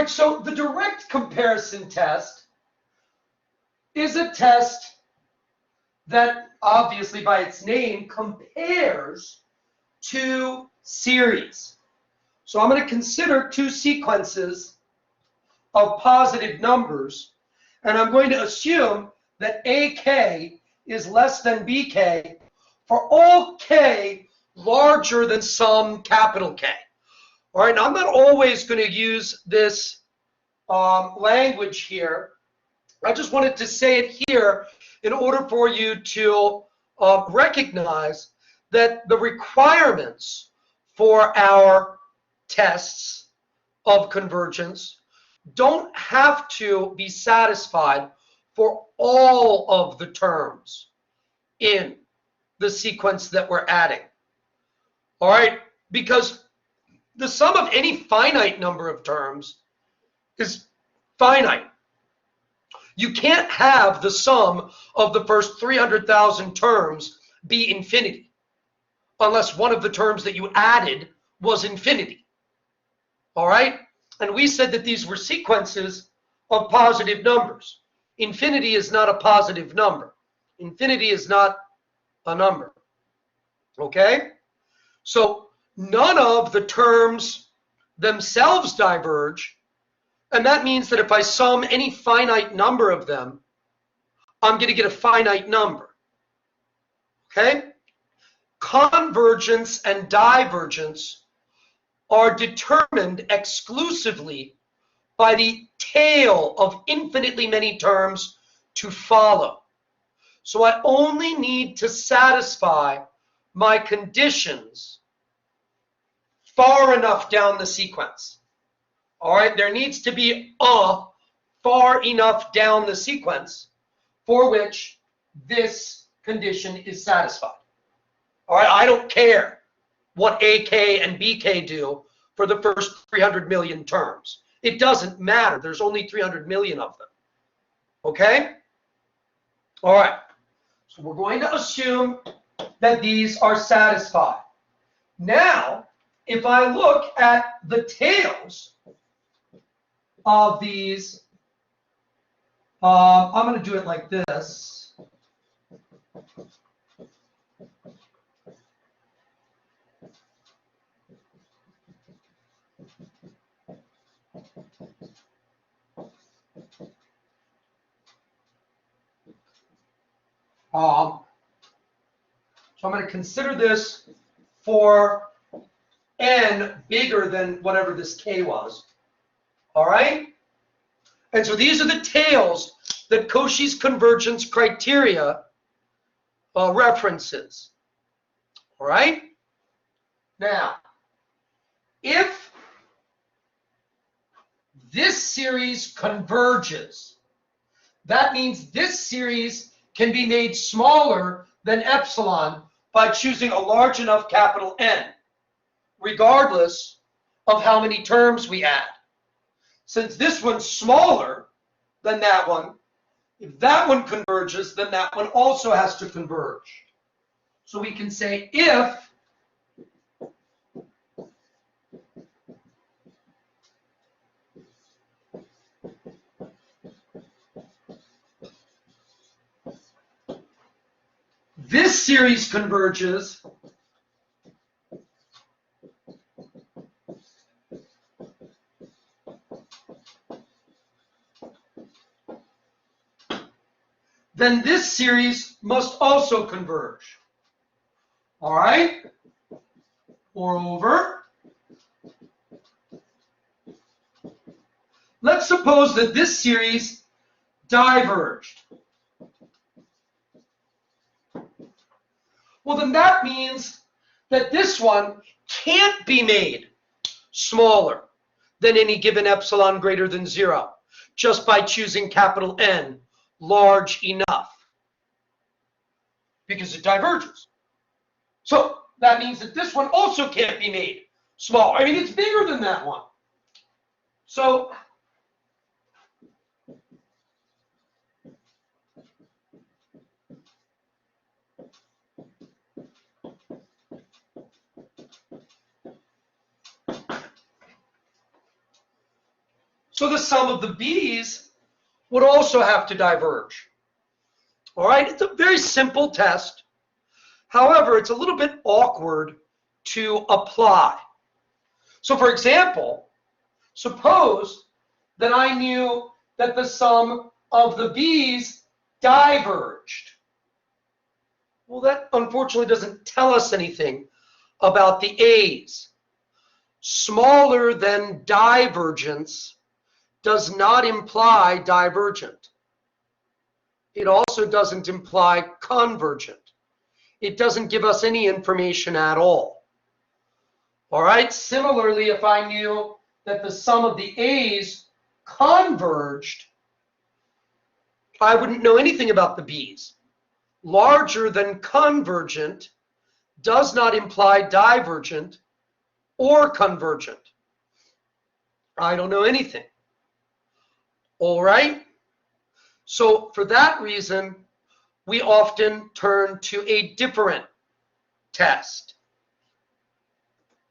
right, so the direct comparison test is a test that obviously by its name compares two series. So I'm going to consider two sequences of positive numbers, and I'm going to assume that AK is less than BK for all K larger than some capital K. All right, now I'm not always going to use this language here. I just wanted to say it here in order for you to recognize that the requirements for our tests of convergence don't have to be satisfied for all of the terms in the sequence that we're adding. All right, because the sum of any finite number of terms is finite. You can't have the sum of the first 300,000 terms be infinity unless one of the terms that you added was infinity. All right? And we said that these were sequences of positive numbers. Infinity is not a positive number. Infinity is not a number. Okay? So none of the terms themselves diverge. And that means that if I sum any finite number of them, I'm going to get a finite number. Okay? Convergence and divergence are determined exclusively by the tail of infinitely many terms to follow. So I only need to satisfy my conditions far enough down the sequence. All right, there needs to be a far enough down the sequence for which this condition is satisfied. All right, I don't care what AK and BK do for the first 300 million terms. It doesn't matter. There's only 300 million of them. Okay? All right. So we're going to assume that these are satisfied. Now, if I look at the tails of these, I'm going to do it like this. So I'm going to consider this for n bigger than whatever this k was. All right? And so these are the tails that Cauchy's convergence criteria references. All right? Now, if this series converges, that means this series can be made smaller than epsilon by choosing a large enough capital N, regardless of how many terms we add. Since this one's smaller than that one, if that one converges, then that one also has to converge. So we can say if this series converges, then this series must also converge. All right? Moreover, let's suppose that this series diverged. Well, then that means that this one can't be made smaller than any given epsilon greater than 0 just by choosing capital N large enough, because it diverges. So that means that this one also can't be made small. I mean, it's bigger than that one. So So the sum of the b's would also have to diverge. All right, it's a very simple test. However, it's a little bit awkward to apply. So for example, suppose that I knew that the sum of the b's diverged. Well, that unfortunately doesn't tell us anything about the a's. Smaller than divergence does not imply divergent. It also doesn't imply convergent. It doesn't give us any information at all. All right, similarly, if I knew that the sum of the a's converged, I wouldn't know anything about the b's. Larger than convergent does not imply divergent or convergent. I don't know anything. All right? So for that reason, we often turn to a different test.